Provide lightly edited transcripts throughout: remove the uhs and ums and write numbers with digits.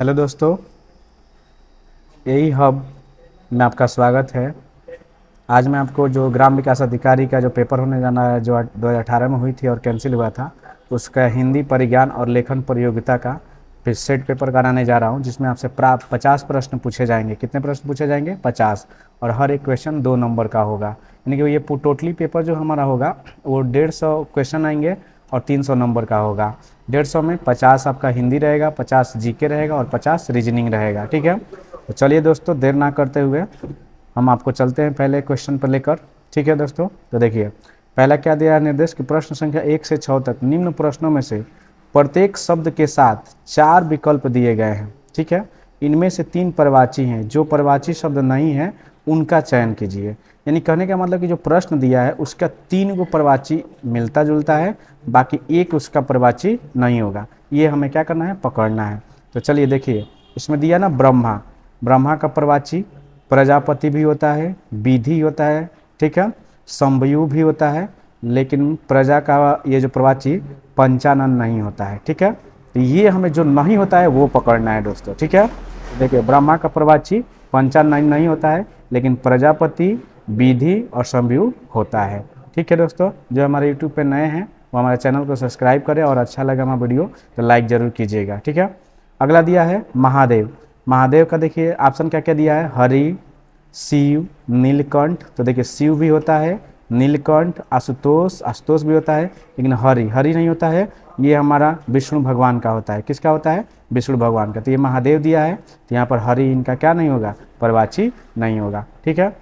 Hello दोस्तों, यही hub में आपका स्वागत है। आज मैं आपको जो ग्राम विकास अधिकारी का जो पेपर होने जाना है, जो 2018 में हुई थी और कैंसिल हुआ था, उसका हिंदी परिज्ञान और लेखन प्रतियोगिता का फिर सेट पेपर कराने जा रहा हूं, जिसमें आपसे प्राप्त 50 प्रश्न पूछे जाएंगे। कितने प्रश्न पूछे जाएंगे? 50। और हर एक क्वेश्चन 2 नंबर का होगा, यानी कि ये टोटली पेपर जो हमारा होगा वो 150 क्वेश्चन आएंगे और 300 नंबर का होगा। 150 में 50 आपका हिंदी रहेगा, 50 जीके रहेगा और 50 रीजनिंग रहेगा। ठीक है, तो चलिए दोस्तों, देर ना करते हुए हम आपको चलते हैं पहले क्वेश्चन पर लेकर। ठीक है दोस्तों, तो देखिए पहला क्या दिया है निर्देश कि प्रश्न संख्या 1 से 6 तक निम्न प्रश्नों में से प्रत्येक शब्द के साथ 4 विकल्प दिए गए हैं। ठीक है, इनमें से 3 प्रवाची हैं, जो प्रवाची शब्द नहीं है उनका चयन कीजिए। यानी कहने का मतलब कि जो प्रश्न दिया है उसका 3 गो प्रवाची मिलता जुलता है, बाकी एक उसका प्रवाची नहीं होगा। ये हमें क्या करना है? पकड़ना है। तो चलिए देखिए, इसमें दिया ना ब्रह्मा, ब्रह्मा का प्रवाची प्रजापति भी होता है, विधि होता है, ठीक है, संभयु भी होता है, लेकिन प्रजा का ये जो प्रवाची पंचानन नहीं होता है। ठीक है, तो ये हमें जो नहीं होता है वो पकड़ना है दोस्तों। ठीक है, देखिए ब्रह्मा का प्रवाची पंचानन नहीं होता है, लेकिन प्रजापति, विधि और संभयु होता है। ठीक है दोस्तों, जो हमारे यूट्यूब पे नए हैं वो हमारे चैनल को सब्सक्राइब करें और अच्छा लगा हमारा वीडियो तो लाइक ज़रूर कीजिएगा। ठीक है, अगला दिया है महादेव। महादेव का देखिए ऑप्शन क्या क्या दिया है? हरि, शिव, नीलकंठ। तो देखिए शिव भी होता है, नीलकंठ, आशुतोष, आशुतोष भी होता है, लेकिन हरि, हरि नहीं होता है। ये हमारा विष्णु भगवान का होता है। किसका होता है? विष्णु भगवान का। तो ये महादेव दिया है, तो यहाँ पर हरि इनका क्या नहीं होगा? प्रवाची नहीं होगा। ठीक है,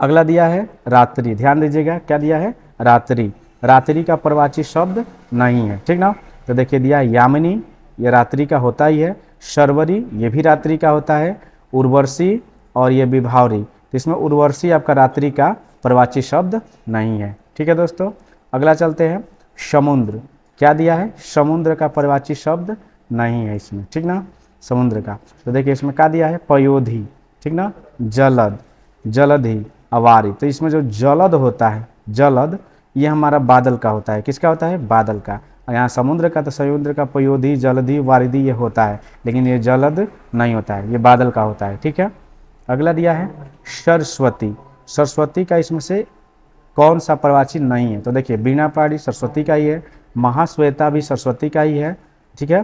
अगला दिया है रात्रि। ध्यान दीजिएगा, क्या दिया है? रात्रि। रात्रि का प्रवाची शब्द नहीं है। ठीक ना, तो देखिए दिया है यामिनी, ये रात्रि का होता ही है। शर्वरी, ये भी रात्रि का होता है। उर्वशी और ये विभावरी, तो इसमें उर्वशी आपका रात्रि का प्रवाची शब्द नहीं है। ठीक है दोस्तों, अगला चलते हैं समुद्र। क्या दिया है? समुद्र का प्रवाची शब्द नहीं है इसमें। ठीक ना, समुद्र का। तो देखिए इसमें क्या दिया है? पयोधी, ठीक ना, जलद, जलधि, अवारी। तो इसमें जो जलद होता है, जलद, ये हमारा बादल का होता है। किसका होता है? बादल का। और यहाँ समुद्र का, तो समुद्र का पयोधी, जलधि, वारिधि ये होता है, लेकिन ये जलद नहीं होता है, ये बादल का होता है। ठीक है, अगला दिया है सरस्वती। सरस्वती का इसमें से कौन सा प्रवाची नहीं है? तो देखिए बीणा पाड़ी सरस्वती का ही है, महाश्वेता भी सरस्वती का ही है। ठीक है,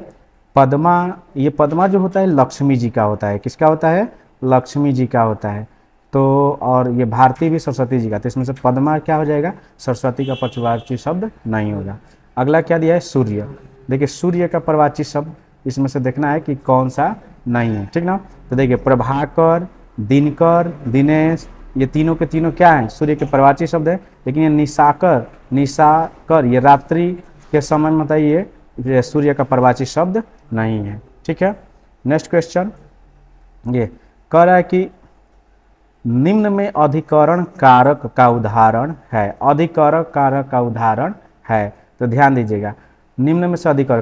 पद्मा, ये पद्मा जो होता है लक्ष्मी जी का होता है। किसका होता है? लक्ष्मी जी का होता है। तो और ये भारती भी सरस्वती जी का, तो इसमें से पद्मा क्या हो जाएगा? सरस्वती का प्रवाची शब्द नहीं होगा। अगला क्या दिया है? सूर्य। देखिए सूर्य का प्रवाची शब्द इसमें से देखना है कि कौन सा नहीं है। ठीक ना, तो देखिए प्रभाकर, दिनकर, दिनेश, ये तीनों के तीनों क्या हैं? सूर्य के प्रवाची शब्द है। लेकिन ये निशाकर, निशाकर ये रात्रि के समय में बताइए, ये सूर्य का प्रवाची शब्द नहीं है। ठीक है, नेक्स्ट क्वेश्चन ये कह रहा है कि निम्न में अधिकरण कारक का उदाहरण है। अधिकरण कारक का उदाहरण है, तो ध्यान दीजिएगा। निम्न में से अधिकरण,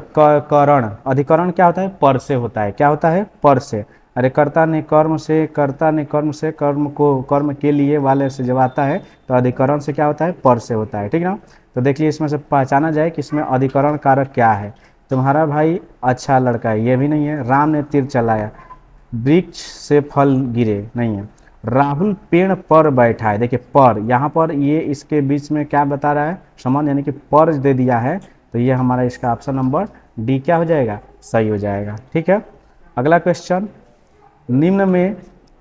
करण, अधिकरण क्या होता है? पर से होता है। क्या होता है? पर से। अरे कर्ता ने कर्म से, कर्ता ने कर्म से, कर्म को, कर्म के लिए वाले से जब आता है तो अधिकरण से क्या होता है? पर से होता है। ठीक ना, तो देखिए इसमें से पहचाना जाए कि इसमें अधिकरण कारक क्या है। तुम्हारा भाई अच्छा लड़का है, ये भी नहीं है। राम ने तीर चलाया, वृक्ष से फल गिरे, नहीं है। राहुल पेड़ पर बैठा है। देखिए पर, यहाँ पर ये इसके बीच में क्या बता रहा है? संबंध, यानी कि पर दे दिया है, तो ये हमारा इसका ऑप्शन नंबर डी क्या हो जाएगा? सही हो जाएगा। ठीक है, अगला क्वेश्चन, निम्न में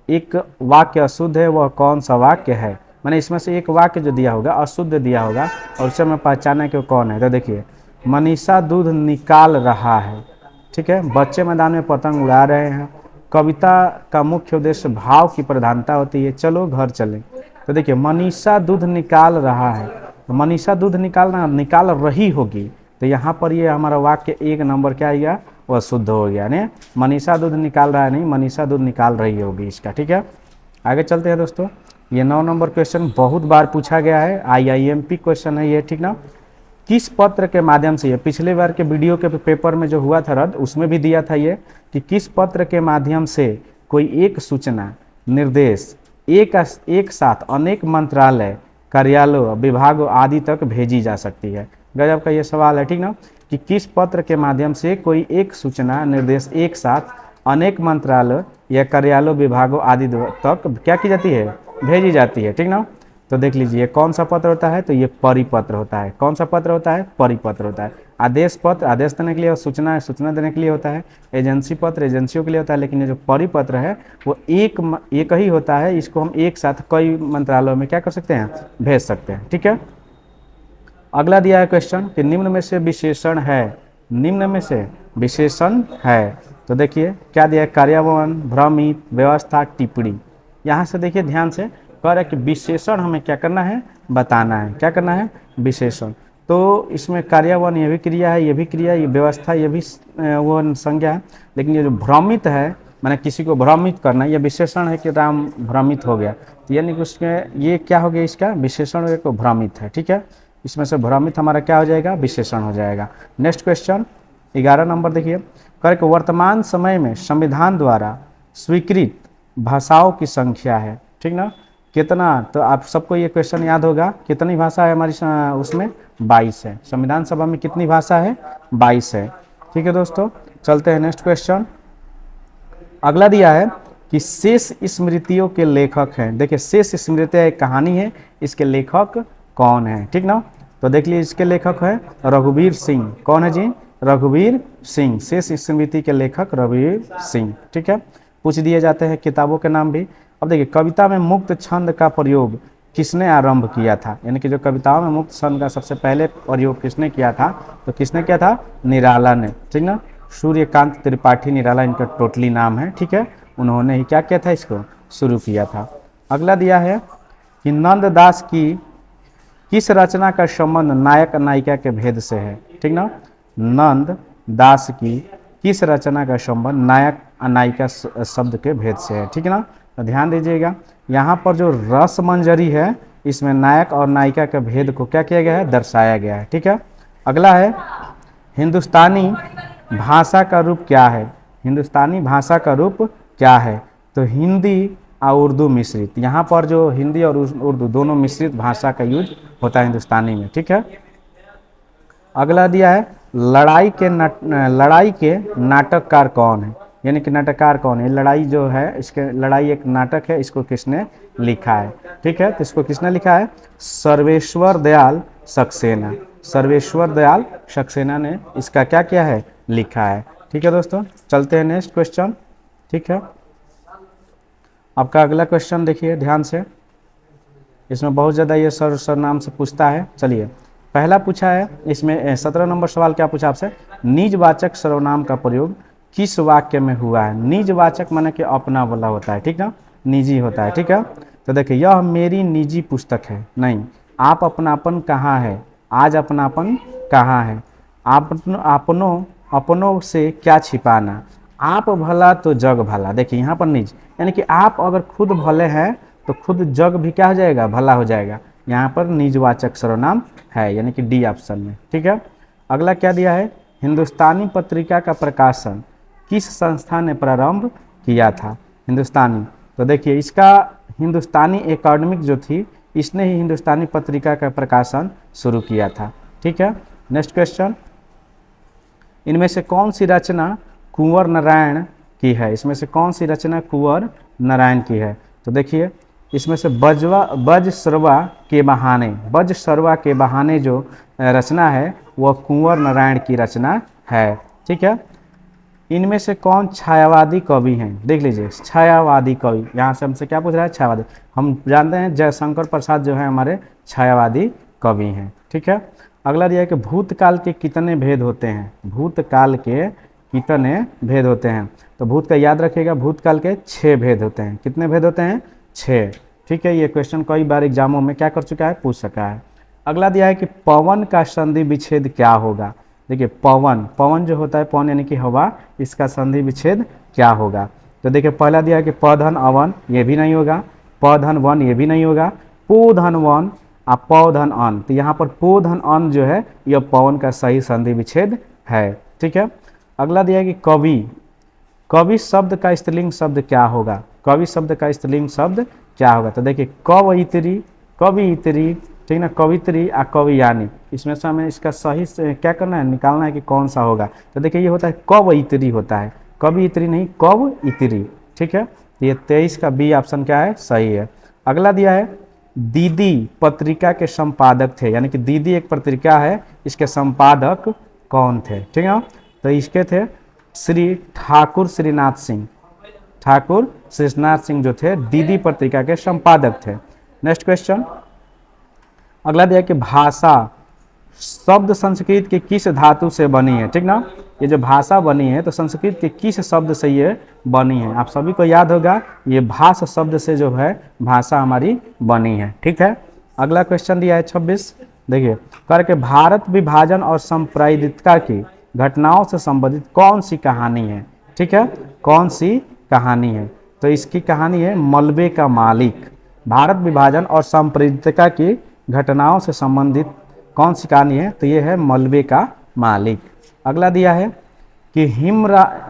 एक वाक्य अशुद्ध है, वह कौन सा वाक्य है? मैंने इसमें से एक वाक्य जो दिया होगा अशुद्ध दिया होगा और उसे हमें पहचाना कि वो कौन है। तो देखिए मनीषा दूध निकाल रहा है, ठीक है, बच्चे मैदान में पतंग उड़ा रहे हैं, कविता का मुख्य उद्देश्य भाव की प्रधानता होती है, चलो घर चलें। तो देखिए मनीषा दूध निकाल रहा है, तो मनीषा दूध निकाल रही होगी, तो यहाँ पर ये हमारा वाक्य 1 नंबर क्या आएगा? वह शुद्ध हो गया। नहीं, मनीषा दूध निकाल रहा है, नहीं, मनीषा दूध निकाल रही होगी इसका। ठीक है, आगे चलते हैं दोस्तों। ये 9 नंबर क्वेश्चन बहुत बार पूछा गया है, IIMP क्वेश्चन है ये। ठीक ना, किस पत्र के माध्यम से, ये पिछले बार के वीडियो के पेपर में जो हुआ था रद्द, उसमें भी दिया था ये कि किस पत्र के माध्यम से कोई एक सूचना, निर्देश एक साथ अनेक मंत्रालय, कार्यालयों, विभागों आदि तक भेजी जा सकती है। गजब का ये सवाल है। ठीक ना, कि किस पत्र के माध्यम से कोई एक सूचना निर्देश एक साथ अनेक मंत्रालय या कार्यालय विभागों आदि तक क्या की जाती है, भेजी जाती है, ठीक ना। तो देख लीजिए कौन सा पत्र होता है, तो ये परिपत्र होता है। कौन सा पत्र होता है, परिपत्र होता है। आदेश पत्र आदेश देने के लिए, और सूचना सूचना देने के लिए होता है। एजेंसी पत्र एजेंसियों के लिए होता है। लेकिन ये जो परिपत्र है वो एक ही होता है, इसको हम एक साथ कई मंत्रालयों में क्या कर सकते हैं, भेज सकते हैं, ठीक है। अगला दिया है क्वेश्चन कि निम्न में से विशेषण है, निम्न में से विशेषण है। तो देखिए क्या दिया है, कार्यान्वयन, भ्रमित, व्यवस्था, टिप्पणी। यहाँ से देखिए ध्यान से, कह रहा है कि विशेषण हमें क्या करना है, बताना है। क्या करना है, विशेषण। तो इसमें कार्यान्वयन ये भी क्रिया है, ये भी क्रिया, ये व्यवस्था ये भी वो संज्ञा है। लेकिन ये जो भ्रमित है, मैंने किसी को भ्रमित करना, ये विशेषण है कि राम भ्रमित हो गया, तो यानी कि उसमें ये क्या हो गया, इसका विशेषण एक भ्रमित है, ठीक है। इसमें से भ्रमित हमारा क्या हो जाएगा, विशेषण हो जाएगा। नेक्स्ट क्वेश्चन 11 नंबर देखिए, करेक्ट। वर्तमान समय में संविधान द्वारा स्वीकृत भाषाओं की संख्या है, ठीक ना, कितना। तो आप सबको ये क्वेश्चन याद होगा, कितनी भाषा है हमारी उसमें, 22 है। संविधान सभा में कितनी भाषा है, 22 है, ठीक है दोस्तों। चलते हैं नेक्स्ट क्वेश्चन। अगला दिया है कि शेष स्मृतियों के लेखक हैं। देखिए शेष स्मृतियाँ एक कहानी है, इसके लेखक कौन है, ठीक ना। तो देख लीजिए इसके लेखक है रघुवीर सिंह। कौन है जी, रघुवीर सिंह। शेष स्मृति के लेखक रघुवीर सिंह, ठीक है। पूछ दिए जाते हैं किताबों के नाम भी। अब देखिए कविता में मुक्त छंद का प्रयोग किसने आरंभ किया था, यानी कि जो कविताओं में मुक्त छंद का सबसे पहले प्रयोग किसने किया था, तो किसने किया था, निराला ने, ठीक ना। सूर्यकांत त्रिपाठी निराला इनका टोटली नाम है, ठीक है। उन्होंने ही क्या किया था, इसको शुरू किया था। अगला दिया है कि नंददास की किस रचना का संबंध नायक नायिका के भेद से है, ठीक ना। नंद दास की किस रचना का संबंध नायक नायिका शब्द के भेद से है, ठीक है ना। तो ध्यान दीजिएगा, यहाँ पर जो रस मंजरी है, इसमें नायक और नायिका के भेद को क्या किया गया है, दर्शाया गया है, ठीक है। अगला है हिंदुस्तानी भाषा का रूप क्या है, हिंदुस्तानी भाषा का रूप क्या है। तो हिंदी और उर्दू मिश्रित, यहाँ पर जो हिंदी और उर्दू दोनों मिश्रित भाषा का यूज होता है हिंदुस्तानी में, ठीक है। अगला दिया है लड़ाई के नाटककार कौन है, यानी कि नाटककार कौन है। लड़ाई जो है, इसके लड़ाई एक नाटक है, इसको किसने लिखा है, ठीक है। तो इसको किसने लिखा है, सर्वेश्वर दयाल सक्सेना। सर्वेश्वर दयाल सक्सेना ने इसका क्या किया है, लिखा है, ठीक है दोस्तों। चलते हैं नेक्स्ट क्वेश्चन, ठीक है। आपका अगला क्वेश्चन देखिए ध्यान से, इसमें बहुत ज़्यादा ये सरनाम से पूछता है। चलिए पहला पूछा है, इसमें 17 नंबर सवाल क्या पूछा आपसे, निजवाचक सर्वनाम का प्रयोग किस वाक्य में हुआ है। निजवाचक माने कि अपना वाला होता है, ठीक ना, निजी होता है, ठीक है। तो देखिए यह मेरी निजी पुस्तक है, नहीं। आप अपनापन कहाँ है, आज अपनापन कहाँ है। अपनों से क्या छिपाना, आप भला तो जग भला। देखिए यहाँ पर निज, यानी कि आप अगर खुद भले हैं तो खुद जग भी क्या हो जाएगा, भला हो जाएगा। यहाँ पर निजवाचक सर्वनाम है, यानी कि डी ऑप्शन में, ठीक है। अगला क्या दिया है, हिंदुस्तानी पत्रिका का प्रकाशन किस संस्था ने प्रारंभ किया था, हिंदुस्तानी। तो देखिए इसका हिंदुस्तानी एकेडमिक जो थी, इसने ही हिंदुस्तानी पत्रिका का प्रकाशन शुरू किया था, ठीक है। नेक्स्ट क्वेश्चन, इनमें से कौन सी रचना कुंवर नारायण की है, इसमें से कौन सी रचना कुंवर नारायण की है। तो देखिए इसमें से बजसरवा के बहाने जो रचना है वह कुंवर नारायण की रचना है, ठीक है। इनमें से कौन छायावादी कवि हैं, देख लीजिए छायावादी कवि, यहाँ से हमसे क्या पूछ रहा है, छायावादी। हम जानते हैं जयशंकर प्रसाद जो है हमारे छायावादी कवि हैं, ठीक है। अगला दिया है कि भूतकाल के कितने भेद होते हैं, भूतकाल के कितने भेद होते हैं। तो भूत का याद रखिएगा, भूतकाल के 6 भेद होते हैं। कितने भेद होते हैं, 6, ठीक है। ये क्वेश्चन कई बार एग्जामों में क्या कर चुका है, पूछ सका है। अगला दिया है कि पवन का संधि विच्छेद क्या होगा। देखिए पवन जो होता है, पवन यानी कि हवा, इसका संधि विच्छेद क्या होगा। तो देखिए पहला दिया है कि पधन अवन, ये भी नहीं होगा। पधन वन, ये भी नहीं होगा। पोधन वन और पौधन अन, तो यहाँ पर पोधन अन जो है यह पवन का सही संधि विच्छेद है, ठीक है। अगला दिया है कि कवि शब्द का स्त्रीलिंग शब्द क्या होगा, कवि शब्द का स्त्रीलिंग शब्द क्या होगा। तो देखिए कवयित्री, ठीक ना, कवित्री आ कवियानी, इसमें से हमें इसका सही से क्या करना है, निकालना है कि कौन सा होगा। तो देखिए ये होता है कवयित्री होता है, कवियित्री नहीं कवयित्री, ठीक है। तो ये 23 का बी ऑप्शन क्या है, सही है। अगला दिया है दीदी पत्रिका के संपादक थे, यानी कि दीदी एक पत्रिका है, इसके संपादक कौन थे, ठीक है। तो इसके थे श्री ठाकुर श्रीनाथ सिंह, ठाकुर श्रीनाथ सिंह जो थे दीदी पत्रिका के संपादक थे। नेक्स्ट क्वेश्चन, अगला दिया कि भाषा शब्द संस्कृत के किस धातु से बनी है, ठीक ना। ये जो भाषा बनी है तो संस्कृत के किस शब्द से ये बनी है, आप सभी को याद होगा ये भाषा शब्द से जो है भाषा हमारी बनी है, ठीक है। अगला क्वेश्चन दिया है 26, देखिए करके भारत विभाजन और सांप्रदायिकता की घटनाओं से संबंधित कौन सी कहानी है, ठीक है, कौन सी कहानी है। तो इसकी कहानी है मलबे का मालिक। भारत विभाजन और सांप्रदायिकता की घटनाओं से संबंधित कौन सी कहानी है, तो ये है मलबे का मालिक। अगला दिया है कि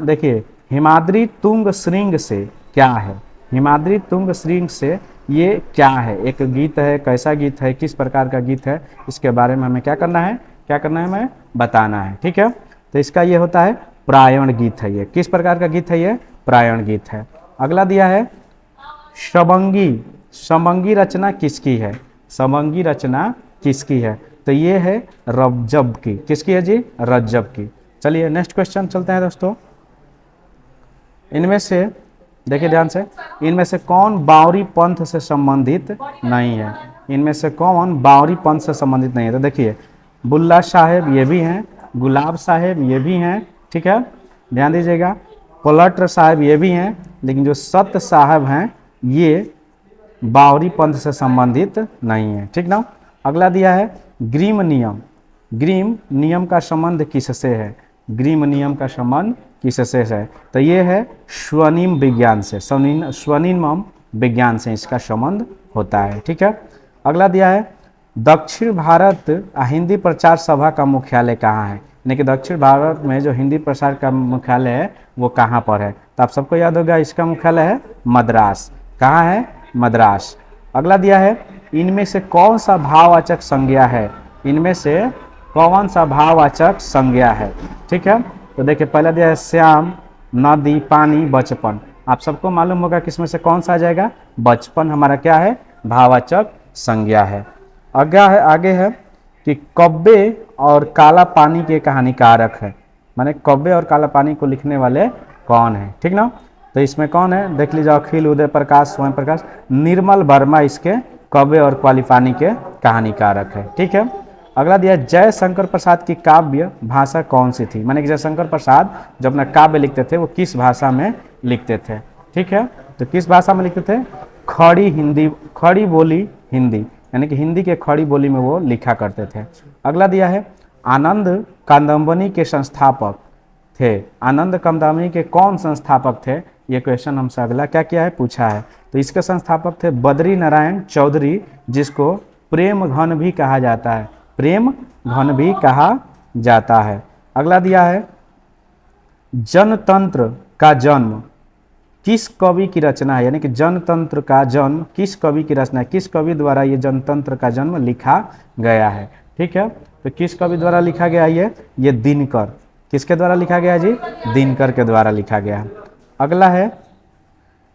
देखिए हिमाद्री तुंग श्रृंग से क्या है, हिमाद्री तुंग श्रृंग से ये क्या है, एक गीत है, कैसा गीत है, किस प्रकार का गीत है, इसके बारे में हमें क्या करना है, हमें बताना है, ठीक है। तो इसका ये होता है प्रायण गीत है, ये किस प्रकार का गीत है, ये प्रायण गीत है। अगला दिया है शबंगी, शबंगी रचना किसकी है, शबंगी रचना किसकी है, तो ये है रज्जब की, किसकी है जी, रज्जब की। चलिए नेक्स्ट क्वेश्चन चलते हैं दोस्तों। इनमें से देखिए ध्यान से, इनमें से कौन बावरी पंथ से संबंधित नहीं है, इनमें से कौन बावरी पंथ से संबंधित नहीं है। तो देखिए बुल्ला साहेब ये भी हैं, गुलाब साहेब ये भी हैं, ठीक है, ध्यान दीजिएगा, पलट साहब ये भी हैं, लेकिन जो सत्य साहब हैं ये बावरी पंथ से संबंधित नहीं है, ठीक ना। अगला दिया है ग्रीम नियम, ग्रीम नियम का संबंध किससे है, ग्रीम नियम का संबंध किससे है, तो ये है स्वनिम विज्ञान से, स्वनिम विज्ञान से इसका संबंध होता है, ठीक है। अगला दिया है दक्षिण भारत हिंदी प्रचार सभा का मुख्यालय कहाँ है, यानी कि दक्षिण भारत में जो हिंदी प्रसार का मुख्यालय है वो कहाँ पर है, तो आप सबको याद होगा इसका मुख्यालय है मद्रास, कहाँ है, मद्रास। अगला दिया है इनमें से कौन सा भाववाचक संज्ञा है, इनमें से कौन सा भाववाचक संज्ञा है, ठीक है। तो देखिए पहला दिया है श्याम, नदी, पानी, बचपन, आप सबको मालूम होगा कि इसमें से कौन सा आ जाएगा, बचपन हमारा क्या है, भाववाचक संज्ञा है। आगे है कि कब्बे और काला पानी के कहानीकारक है, माने कब्बे और काला पानी को लिखने वाले कौन है, ठीक ना। तो इसमें कौन है, देख लीजिए अखिल, उदय प्रकाश, स्वयं प्रकाश, निर्मल वर्मा इसके कब्बे और काली पानी के कहानीकारक है, ठीक है। अगला दिया जयशंकर प्रसाद की काव्य भाषा कौन सी थी, माने कि जयशंकर प्रसाद जब अपना काव्य लिखते थे वो किस भाषा में लिखते थे, ठीक है। तो किस भाषा में लिखते थे, खड़ी हिंदी, खड़ी बोली हिंदी, यानी कि हिंदी के खड़ी बोली में वो लिखा करते थे। अगला दिया है आनंद कादंबनी के संस्थापक थे, आनंद कादंबनी के कौन संस्थापक थे, ये क्वेश्चन हमसे अगला क्या किया है, पूछा है। तो इसके संस्थापक थे बद्री नारायण चौधरी, जिसको प्रेम घन भी कहा जाता है, प्रेम घन भी कहा जाता है। अगला दिया है जनतंत्र का जन्म किस कवि की रचना है, यानी कि जनतंत्र का जन्म किस कवि की रचना है, किस कवि द्वारा ये जनतंत्र का जन्म लिखा गया है, ठीक है। तो किस कवि द्वारा लिखा गया है, ये दिनकर, किसके द्वारा लिखा गया है जी, दिनकर के द्वारा लिखा गया है। अगला है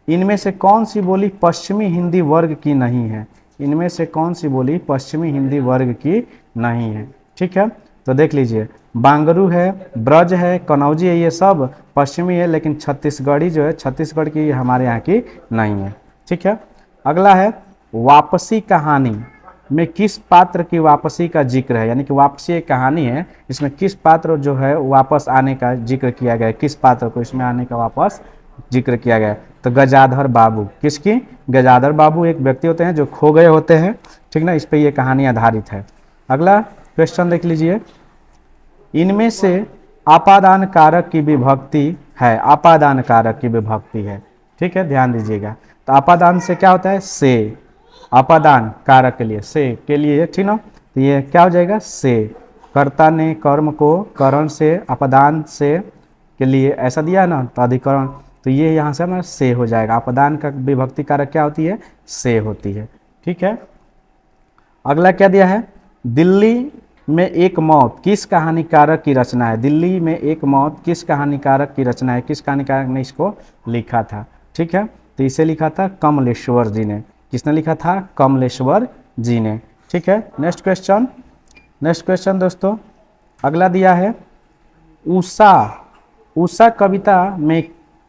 इनमें से कौन सी बोली पश्चिमी हिंदी वर्ग की नहीं है, इनमें से कौन सी बोली पश्चिमी हिंदी वर्ग की नहीं है, ठीक है। तो देख लीजिए बांगरू है, ब्रज है, कनौजी है, ये सब पश्चिमी है, लेकिन छत्तीसगढ़ी जो है छत्तीसगढ़ की हमारे यहाँ की नहीं है, ठीक है। अगला है वापसी कहानी में किस पात्र की वापसी का जिक्र है, यानी कि वापसी एक कहानी है, इसमें किस पात्र जो है वापस आने का जिक्र किया गया है, किस पात्र को इसमें आने का वापस जिक्र किया गया है। तो गजाधर बाबू, किसकी, गजाधर बाबू एक व्यक्ति होते हैं जो खो गए होते हैं, ठीक ना, इस पे ये कहानी आधारित है। अगला क्वेश्चन देख लीजिए इनमें से आपादान कारक की विभक्ति है, आपादान कारक की विभक्ति है, ठीक है, ध्यान दीजिएगा। तो आपादान से क्या होता है, से, आपादान कारक के लिए से के लिए, ठीक ना, तो ये क्या हो जाएगा, से, कर्ता ने कर्म को करण से, आपादान से के लिए ऐसा दिया ना, तो अधिकरण, तो ये यहाँ से हमारा से हो जाएगा। आपादान का विभक्ति कारक क्या होती है, से होती है, ठीक है। अगला क्या दिया है, दिल्ली में एक मौत किस कहानीकारक की रचना है। दिल्ली में एक मौत किस कहानीकारक की रचना है, किस कहानीकारक ने इसको लिखा था। ठीक है, तो इसे लिखा था कमलेश्वर जी ने। किसने लिखा था, कमलेश्वर जी ने। ठीक है, नेक्स्ट क्वेश्चन दोस्तों, अगला दिया है उषा। उषा कविता में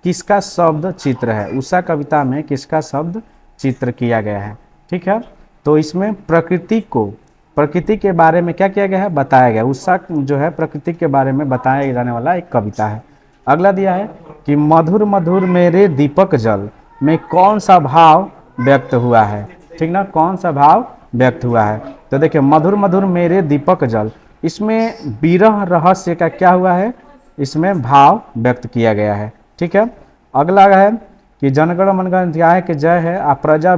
किसका शब्द चित्र है। उषा कविता में किसका शब्द चित्र किया गया है। ठीक है, तो इसमें प्रकृति के बारे में क्या किया गया है, बताया गया। उषा जो है प्रकृति के बारे में बताया जाने वाला एक कविता है। अगला दिया है कि मधुर मधुर मेरे दीपक जल में कौन सा भाव व्यक्त हुआ है। ठीक ना, कौन सा भाव व्यक्त हुआ है। तो देखिए मधुर मधुर मेरे दीपक जल, इसमें विरह रहस्य का क्या हुआ है, इसमें भाव व्यक्त किया गया है। ठीक है, अगला है कि जनगण मनगण ध्याय के जय है, अप्रजा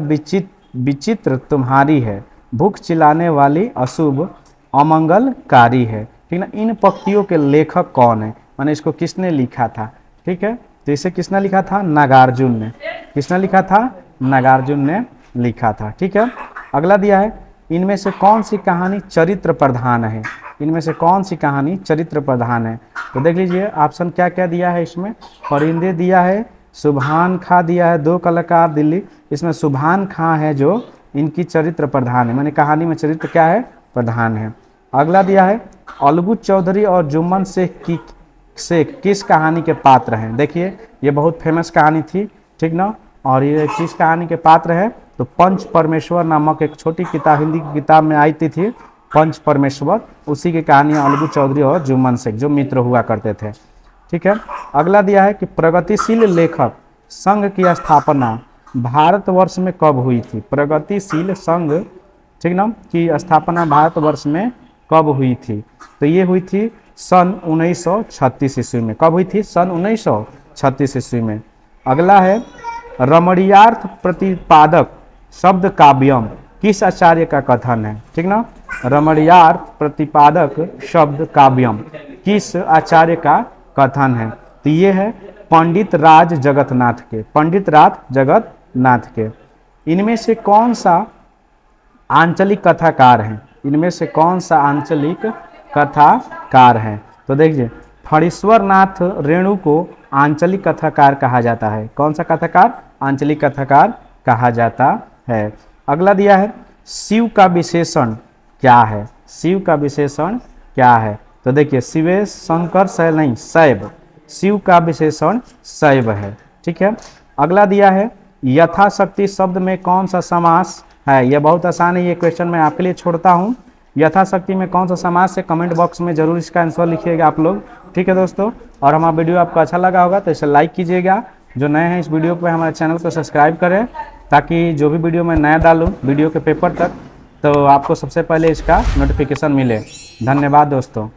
विचित्र तुम्हारी है, भूख चिल्लाने वाली अशुभ अमंगलकारी है। ठीक ना, इन पंक्तियों के लेखक कौन है, माने इसको किसने लिखा था। ठीक है, तो इसे किसने लिखा था, नागार्जुन ने। किसने लिखा था, नागार्जुन ने लिखा था। ठीक है, अगला दिया है इनमें से कौन सी कहानी चरित्र प्रधान है। इनमें से कौन सी कहानी चरित्र प्रधान है। तो देख लीजिए ऑप्शन क्या क्या दिया है इसमें, परिंदे दिया है, सुभान खां दिया है, दो कलाकार दिल्ली। इसमें सुभान खां है जो इनकी चरित्र प्रधान है, माने कहानी में चरित्र क्या है, प्रधान है। अगला दिया है अलगू चौधरी और जुम्मन से किस कहानी के पात्र हैं। देखिए ये बहुत फेमस कहानी थी। ठीक ना, और ये किस कहानी के पात्र है, तो पंच परमेश्वर नामक एक छोटी किताब हिंदी की किताब में आई थी पंच परमेश्वर, उसी की कहानी अलगू चौधरी और जुम्मन शेख जो मित्र हुआ करते थे। ठीक है, अगला दिया है कि प्रगतिशील लेखक संघ की स्थापना भारतवर्ष में कब हुई थी। प्रगतिशील संघ, ठीक ना, की स्थापना भारतवर्ष में कब हुई थी। तो ये हुई थी सन 1936 ईस्वी में। कब हुई थी, सन 1936 ईस्वी में। अगला है रमणीयार्थ प्रतिपादक शब्द काव्यम किस आचार्य का कथन है। ठीक ना, रमणीयार्थ प्रतिपादक शब्द काव्यम किस आचार्य का कथन है। तो ये है पंडित राज जगन्नाथ के, पंडित राज जगन्नाथ के। इनमें से कौन सा आंचलिक कथाकार है, इनमें से कौन सा आंचलिक कथाकार है। तो देखिए फणीश्वर नाथ रेणु को आंचलिक कथाकार कहा जाता है। कौन सा कथाकार, आंचलिक कथाकार कहा जाता है। अगला दिया है शिव का विशेषण क्या है। शिव का विशेषण क्या है। तो देखिए शिवे शंकर शैल नहीं, शैव, शिव का विशेषण शैव है। ठीक है, अगला दिया है यथाशक्ति शब्द में कौन सा समास है। यह बहुत आसान है, ये क्वेश्चन मैं आपके लिए छोड़ता हूँ। यथाशक्ति में कौन सा समास है, कमेंट बॉक्स में जरूर इसका आंसर लिखिएगा आप लोग। ठीक है दोस्तों, और हमारा वीडियो आपको अच्छा लगा होगा तो इसे लाइक कीजिएगा। जो नए हैं इस वीडियो पे हमारे चैनल को सब्सक्राइब करें, ताकि जो भी वीडियो मैं नया डालूँ वीडियो के पेपर तक, तो आपको सबसे पहले इसका नोटिफिकेशन मिले। धन्यवाद दोस्तों।